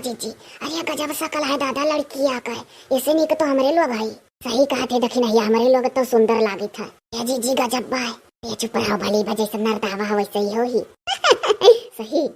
जीजी, अरे गजब शकल है दादा लड़की आकर, ऐसे नहीं तो हमारे लोग है। सही कहा थे दखी नहीं, हमारे लोग तो सुंदर लागे था। ये जीजी गजब बा, ये चुप रहो भली बजे से नरदावा है वैसे ही हो ही। सही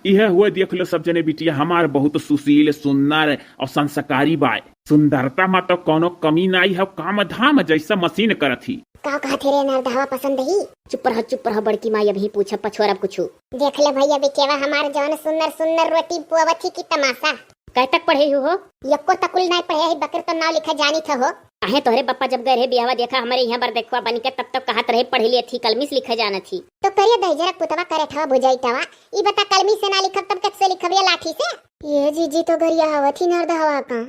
यह हुआ देख लो सब जने बिटिया, हमार बहुत सुशील सुंदर और संस्कारी बाय। सुंदरता में तो कोनो कमी नहीं है, काम धाम जैसा मशीन करत ही। का कहा थे रे नरदावा पसंद ही? चुप रह बड़की माई, अभी पूछा पछोरा कुछ। देख ले भैया बिकेवा हमार जौन सुंदर सुंदर रोटी पुआवथी की तमाशा। कै तक पढ़े हो? यक्को तकुल नहीं पढ़े है, बकर तो नाव लिखा जानी था हो। काहे तोहरे पप्पा जब गए रहे बियावा देखा हमारे यहाँ बर देखवा बन के, तब तक कहत रहे पढ़ लिए थी, कलमी से लिखा जाना थी। तो करिए दहजरक पुतवा करे था बुझाईतवा, ई बता कलमी से ना लिखब तब कैसे लिखबिया लाठी से? ये जीजी तो गरिया हवथी नरदहवा का।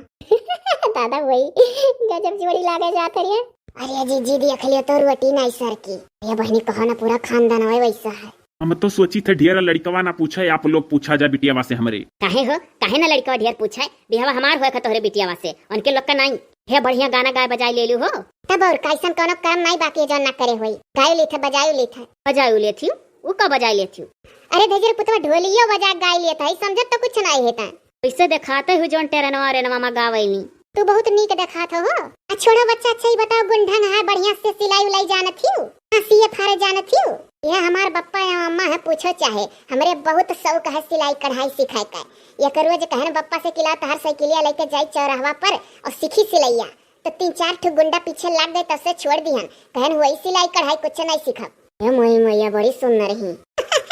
दादा वही गजब जोड़ी लागे जात रे। अरे जीजी देख लियो तो रोटी नहीं सर की, ये बहनी कहो ना पूरा खानदान है वैसा है। हम तो सोची थे ढेर लड़कवा ना पूछे, आप लोग पूछा जा बिटियावा से हमरे। काहे हो, काहे ना लड़कवा ढेर पूछे, बियावा हमार होए का तोहरे बिटियावा से, उनके लोग का नहीं। हे बढ़िया गाना गाय बजाई ले लू हो, तब और कैसन कोनो काम नहीं बाकी जो ना करे होई। गाय लेथे बजाई लेथे, बजाई लेथी वो का बजाई लेथी। अरे धजर पुतवा ढोलियो बजा गाय लेथा है, समझत तो कुछ नहीं हेता। ऐसे दिखाते हो जोन टेरनवा रेनवा में गावैली, तू बहुत नीक दिखात हो। छोड़ो बच्चा, अच्छा ही बताओ गुंढन है बढ़िया से सिलाई उलाई जानत थी, सीए फारे जानत थी? ये हमार बप्पा या अम्मा है, पूछो चाहे हमरे बहुत शौक है सिलाई कढ़ाई सिखाए का। ये रोज कहन बप्पा से किला तहर साइकिलिया लेके जाई चौराहा पर और सीखी सिलैया, तो 3-4 ठो गुंडा पीछे लग गए, तब से छोड़ दिहन, कहन वही सिलाई कढ़ाई कुछ नहीं सीखब। ये मोई मैया बड़ी सुंदर ही।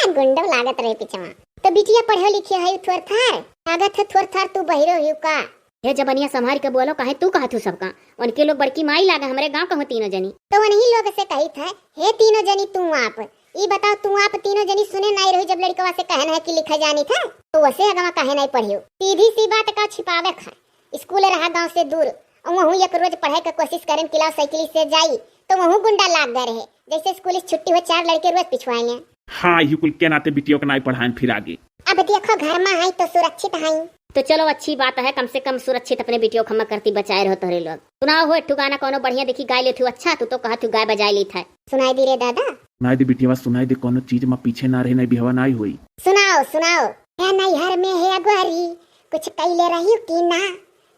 गुंडा लागत रहे पीछे। तो बिटिया पढ़े लिखे है थोर थार लागत है, थोर थार तू बहिरो ही का? ये जबनिया संभाल के बोलो, काहे तू कहत हो सबका? उनके लोग बड़की माई लागा, हमरे गांव कहूं तीनों जनी, तो उन्हीं लोग से कही था हे तीनों जनी तू आप। ई बताओ तू आप तीनों जनी सुने नहीं रही जब लड़कवा से कहना है कि लिखा जानी था, तो वैसे अगवा काहे नहीं पढ़ियो? सीधी सी बात का छिपावे खा, स्कूल रहा गांव से दूर, और वहू एक रोज पढ़ाई का कोशिश करें किला साइकिल से जाई, तो वहू गुंडा लाग गए रहे। जैसे स्कूल छुट्टी हो 4 लड़के रोज पिछवाएंगे। हाँ ये कुल के नाते बिटियों को नहीं पढ़ाएं फिर आगे। अब देखो घर में है तो सुरक्षित है, तो चलो अच्छी बात है, कम से कम सुरक्षित अपने बिटियों खम्मा करती बचाए रहो तोरे लोग। सुनाओ हो एक गाना कोनो बढ़िया देखी गाय ले थी। अच्छा तू तो कहा तू गाय बजाई ली था, सुनाई दी रे दादा? सुनाई दे बिटिया, सुनाई दे, कोनो चीज में पीछे ना रहे, नहीं बिहवा नहीं हुई। सुनाओ सुनाओ। है नैहर में है अगवारी, कुछ कैले रही की ना,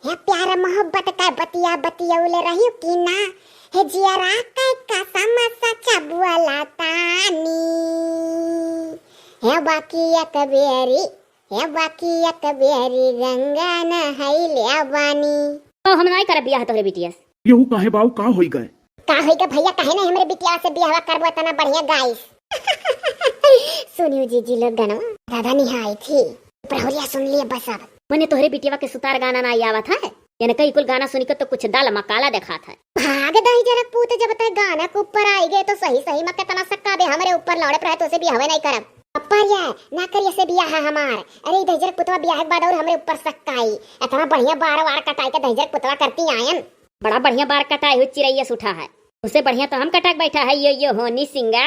है प्यार मोहब्बत का बतिया बतियौले रही की ना, है जियरा का समसा चबुआ लातानी, है बाकी एक बेरी, है बाकी एक बेरी गंगा नहाइले अबानी। तो हम नहीं कर बियाह तोरे बिटिया से। यहू काहे बाऊ का होई गए? का होई गए भैया, काहे नहीं हमरे बिटिया से बियाह करबो तना बढ़िया गाइस। सुनियो जीजी लोग गाना दादा निहाई थी, प्रहरिया सुन लिए बस। अब मने तोहरे बिटिया के सुतार गाना ना आवत है, यानी कई कुल गाना सुनी के तो कुछ दाल मकाला दिखात है। भाग दही जरा पूत, जब तक गाना के ऊपर आई गए तो सही सही में कितना सक्का बे हमरे ऊपर लौड़े पर है, तो से बियाह नहीं करब। अप्परिया ना करिए से बियाह हमार। अरे दहजर पुतवा बियाह के बाद और हमरे ऊपर सक्काई, इतना बढ़िया बार वार कटाई के दहजर पुतवा करती आयन, बड़ा बढ़िया बार कटाई हुई चिरैया सुठा है, उससे बढ़िया तो हम कटक बैठा है। यो होनी सिंगा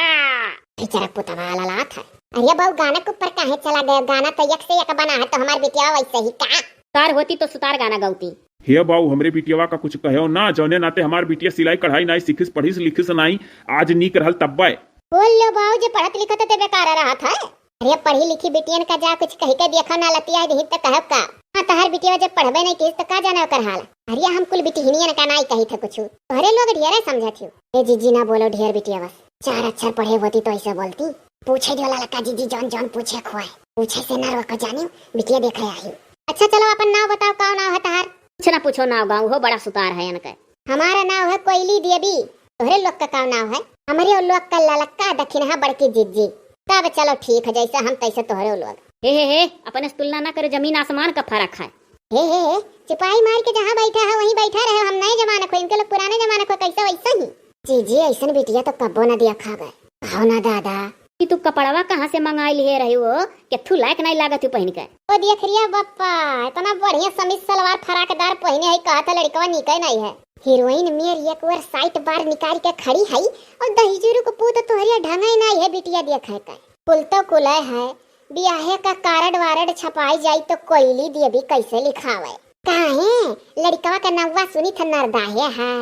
दहजर पुतवा ललात है। अरे बहु गाना के ऊपर काहे चला गया? गाना तो एक से एक बना है, तो हमार बिटिया वैसे ही का कार होती तो सुतार गाना गाउती। हे बाऊ हमरे बिटियावा का कुछ कहो ना, जौने नाते हमार बिटिया सिलाई कढ़ाई नहीं सीखिस पढ़िस लिखिस नहीं, आज नीक रहल तब्बे। बोल लो बाऊ जे पढ़त लिखत ते बेकार रहा था। अरे पढ़ी लिखी बिटियन का जा कुछ कह के देखो ना, लतिया रही तो कहब का? हां तहर बिटिया जब पढ़बे नहीं किस तो का जाने ओकर हाल। अरे हम कुल बिटिहनियन का नहीं कही था कुछ, तोहरे लोग ढेरे समझत हो। ए जीजी ना बोलो ढेर बिटिया, बस 4 अक्षर पढ़े होती तो ऐसे बोलती। पूछे दियो ललका जीजी जौन जौन पूछे खोए, पूछे से ना रोक जानियो बिटिया देखे आई। अच्छा चलो अपन नाम बताओ, कौन नाम है तहर? कुछ ना पूछो, नाव गाँव हो बड़ा सुतार है इनका। हमारा नाम है कोयली देवी, तोहरे लोग का कौन नाम है? हमारे लोग का ललका दक्षिणहा बड़की जीजी। तब चलो ठीक है, जैसा हम तैसे तोहरे लोग। हे अपने तुलना ना करो, जमीन आसमान का फर्क है। हे चिपाई मार के जहाँ बैठा है वहीं बैठा रहे, हम नए जमाने को, इनके लोग पुराने जमाने को, कैसा वैसा ही। जीजी ऐसा बिटिया तो कब्बो न दिया खा गए। कहो ना दादा कि तू कपड़वा कहाँ से मंगाई लिए रही हो, केथू लायक नहीं लागत पहन के? ओ देख रिया बप्पा, इतना बढ़िया समीज सलवार फराकदार पहने है, कहा था लड़कवा निकल नहीं है। हीरोइन मेरी एक बार साइट बार निकाल के खड़ी है, और दहीजूरू को पूत तोहरिया ढंगाई नहीं है बिटिया देखे का। कुल तो कुलय है, बियाहे का कार्ड वारड छपाई जाई तो कोयली देवी कैसे लिखावे? काहे लड़कवा का नवा सुनी था नरदाहे है,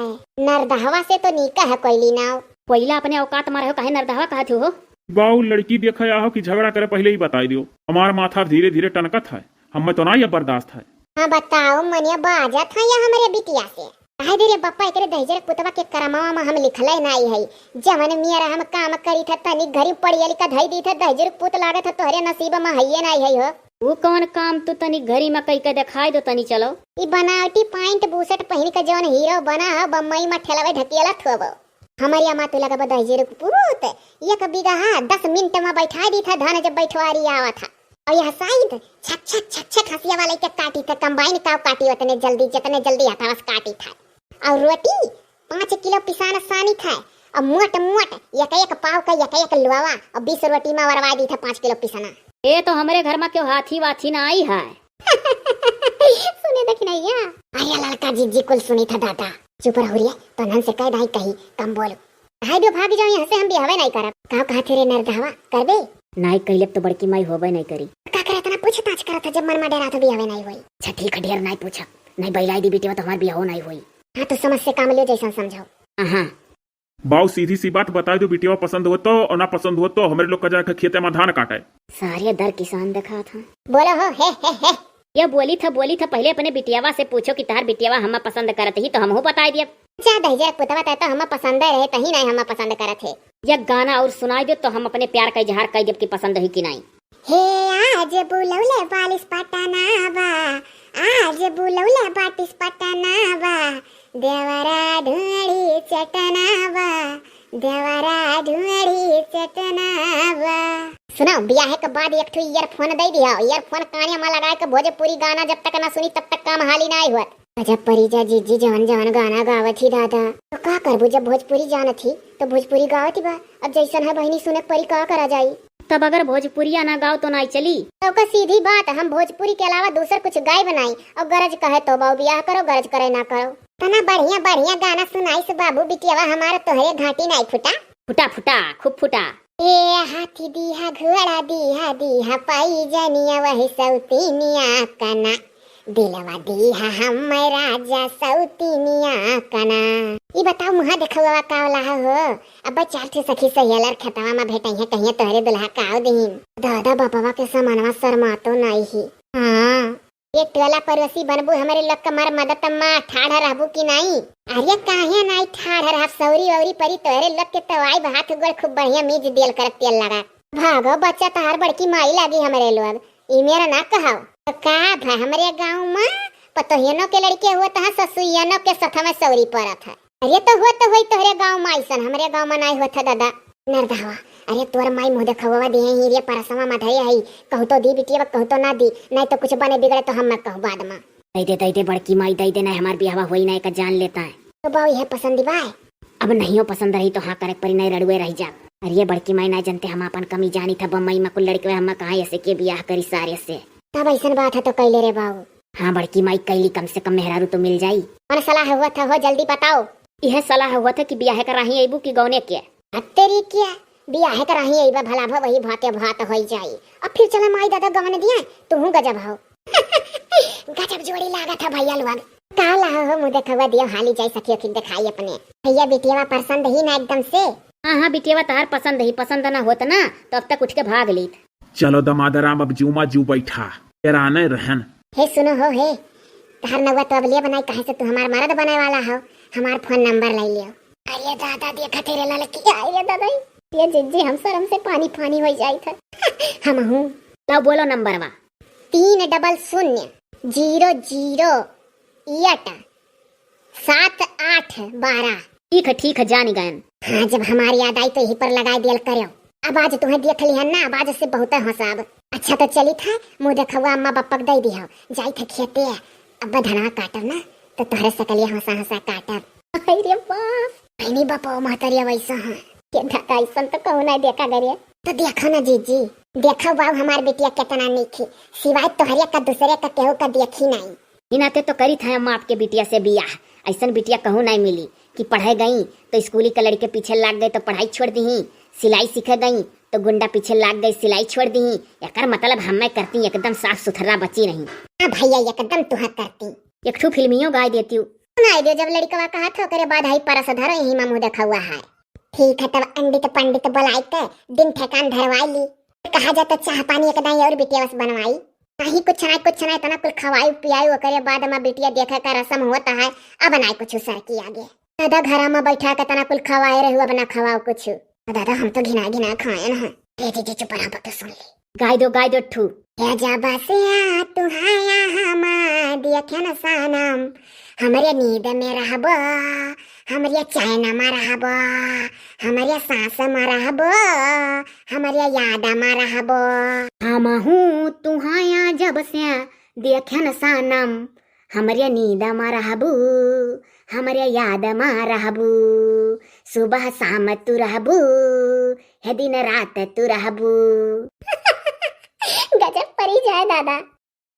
नरदाहवा से तो नीका है कोयली नाव। पहिला अपने औकात मारे हो, काहे नरदाहवा कहत हो? बाऊ लड़की देखा हो कि झगड़ा करे पहले ही बता दियो, हमार माथा धीरे धीरे टनकत है, हमें तो ना ये बर्दाश्त है। हाँ बताओ मनिया बाजा था या हमारे बिटिया से कहे दे रे बप्पा एकरे दहजर पुतवा के करमावा में हम लिखले नहीं है जवन मियारा हम काम करी था तनी घरी पड़िया लिखा धई दी था दहजर पुत लागे था तोहरे नसीब में हइये नहीं है हो। वो कौन काम तू तनी घरी में कई के दिखाई दो तनी चलो। ई बनावटी पैंट बूसट पहन के जवन हीरो बना है बम्बई में ठेलावे ढकेला थोबो हमारी अम्मा तो लगा दहजर पुत एक बिगहा 10 मिनट में बैठा दी था धान जब बैठवारी आवा था और यह साइड छक छक हंसिया वाले के काटी था कंबाइन काव काटी उतने जल्दी जितने जल्दी हथावस काटी था और रोटी 5 किलो पिसाना सानी था और मोट मोट एक पाव का एक लुआवा और 20 रोटी में वरवा दी था 5 किलो पिसाना। ये तो हमारे घर में क्यों हाथी वाथी ना आई है। सुने देख नहीं या अरे लड़का जीजी कुल सुनी था दादा चुप रहो रे तो नन से कह दाई कहीं कम बोलो हाय दो भाग जाओ यहाँ से हम बिहावे नहीं करब कहा कहा थे रे नरदहवा करबे नहीं कहले तो बड़की माई होबे नहीं करी का करे तना पूछताछ करत जब मन में डरा था बिहावे नहीं होई अच्छा ठीक है ढेर नहीं पूछा नहीं बैलाई दी बेटी तो हमार बियाह नहीं हुई। हाँ तो समझ से काम लियो जैसा समझाओ। हाँ बाऊ सीधी सी बात बता दो बिटिया पसंद हो तो और ना पसंद हो तो हमारे लोग का जाकर खेते में धान काटे। सारे दर किसान देखा था बोलो हो हे ये बोली था पहले अपने बिटियावा से पूछो कि तार बिटियावा हम पसंद करत ही तो हमहू बता दिया। जा दहजर पुतवा तो हम पसंद रहे तही नहीं हम पसंद करत है। यह गाना और सुनाई दो तो हम अपने प्यार का इजहार कर देब कि पसंद है कि नहीं। हे आज बुलौले बालिस पटनावा आज बुलौले बाटिस पटनावा देवरा ढूंढी चटनावा देवरा ढूंढी चटनावा। सुनो ब्याह के बाद एक ठो ईयरफोन दे दिया ईयरफोन काने में लगा के भोजपुरी गाना जब तक ना सुनी तब तक काम हाली ना हुआ। जब परिजा जीजी जवन जवन गाना गावत थी दादा तो का करबू जब भोजपुरी जान थी तो भोजपुरी गावत बा अब जैसन है बहनी सुने परी का करा जाई। तब अगर भोजपुरिया ना गाओ तो नहीं चली तो का सीधी बात हम भोजपुरी के अलावा दूसर कुछ गाय बनाई और गरज कहे तो बाऊ ब्याह करो गरज करे ना करो तना बढ़िया बढ़िया गाना सुनाई से बाबू बिटियावा हमारा तोहरे घाटी नहीं फुटा फुटा फुटा खूब फुटा। ए हाथी दीहा घोड़ा दीहा दीहा पाई जनिया वही सौतीनिया कना दिलवा दीहा हम राजा सौतीनिया कना। ई बताओ मुहा देखवा कावला हो अब चार थे सखी सहेलर खतवा में भेटई है कहिए तोहरे दुल्हा काव दीन दादा बाबा के समानवा शर्मा तो नहीं ही। हां ये टोला पड़ोसी बनबू हमारे लोग कमर मदद मां ठाढ़ रहबू की नहीं। अरे काहे नहीं ठाढ़ रह सौरी औरी परी तोहरे लोग के तवाई भात गोड़ खूब बढ़िया मीज देल कर तेल लगा भागो बच्चा तहार बड़की माई लागी हमारे लोग ई मेरा ना कहाओ तो का भा हमारे गांव में पतोहियनो के लड़के हुआ तहां ससुइयनो के सथा में सौरी पड़त है। अरे तो हुआ तो होई तोहरे गांव में ऐसन हमारे गांव में नहीं होता दादा नरदहवा। अरे तोर माई मुंह देखवा दे ही रे परसवा में धई है कहू तो दी बिटिया कहू तो ना दी नहीं तो कुछ बने बिगड़े तो हम मैं कहूँ बाद में दे दे बड़की माई दे देना हमार बियाह होई नहीं का जान लेता है तो बाऊ यह पसंद बा अब नहीं हो पसंद रही तो हाँ करे परी नहीं रड़ुए रह जा। अरे बड़की माई ना जानते हम अपन कमी जानी था बम्बई में कुल लड़के हम कहा ऐसे के बियाह करी सारे से तब ऐसा बात है तो कैले रे बाऊ। हाँ बड़की माई कैली कम से कम मेहरारू तो मिल जाई। कौन सलाह हुआ था हो जल्दी बताओ। यह सलाह हुआ था कि बियाह कराही अबू की गौने के तेरी क्या बियाह कराही अइबा भला भा वही भाते भात होई जाई अब फिर चला माई दादा गवन दिया तू गजब हो गजब जोड़ी लागा था भैया लोग काला हो मुझे खबर दियो हाली जाई सखियो खिन दिखाई अपने भैया बिटिया पसंद ही ना एकदम से। हाँ बिटिया तार पसंद ही पसंद ना होता ना तो अब तक उठ के भाग ली। चलो दमादराम अब जूमा जू बैठा तेरा आने रहन। हे सुनो हो हे तार नवा तो अब लिए बनाई कहे से तू हमार मर्द बने वाला हो हमार फोन नंबर ले लियो। अरे दादा देखा तेरे लड़की आई रे दादा ये जिज्जी हम शर्म से पानी पानी हो जाई था हम हूँ लो बोलो नंबर वा 30008 ठीक है जानी गयन। हाँ जब हमारी याद आई तो यही पर लगा दिया करो अब आज तुम्हें देख ली है ना अब आज से बहुत हंसाब। अच्छा तो चली था मुँह देखवा अम्मा बप्पक दे दिया जाई थे खेते अब धनवा काटब ना तो तोहरे सकलिया हंसा हंसा काटब। अरे बाप नहीं बापा महतरिया वैसा है के धक्का ऐसा तो कहूँ नहीं देखा करिए तो देखो ना जीजी देखो बाबू हमार बेटिया कितना निखी सिवाय तोहरिया का दूसरे का केहू का देखी नहीं। इनाते तो करी था हम आपके बिटिया से बियाह ऐसा बिटिया कहूँ नहीं मिली कि पढ़े गई तो स्कूली का लड़के पीछे लाग गए तो पढ़ाई छोड़ दी सिलाई सीखे गई तो गुंडा पीछे लाग गई सिलाई छोड़ दी यार मतलब हम मैं करती एकदम साफ सुथरा बची नहीं। हाँ भैया एकदम तुहा करती एक ठू फिल्मियों गाय देती हूँ सुनाई दे जब लड़का कहा था करे बाद हाई परस धरो यही में मुँह देखा हुआ है। ठीक है तब अंडित पंडित बुलाई के दिन ठेकान धरवाई ली कहा जाता चाह पानी एक दाई और बिटिया बस बनवाई नहीं कुछ नहीं तना कुल खवाई पियाई ओकरे बाद में बिटिया देखे का रसम होता है। अब नहीं कुछ सर की आगे दादा घर में बैठा के तना कुल खवाए रही अब ना खवाओ कुछ। दादा हम तो घिना घिना खाए ना। जी चुप रहा तो सुन ले। गाय दो ठू। या जब से आ तुहाया हमा देखे न सनम हमरे नींद में रहब हमरे चैन में रहब हमरे सांस में रहब हमरे याद में रहब। हम हूँ तुहाया जब से देखन सनम हमरे नींद में रहबू हमरे याद में रहबू सुबह शाम तू रहबू है दिन रात तू रहबू। गजब परी जाए दादा।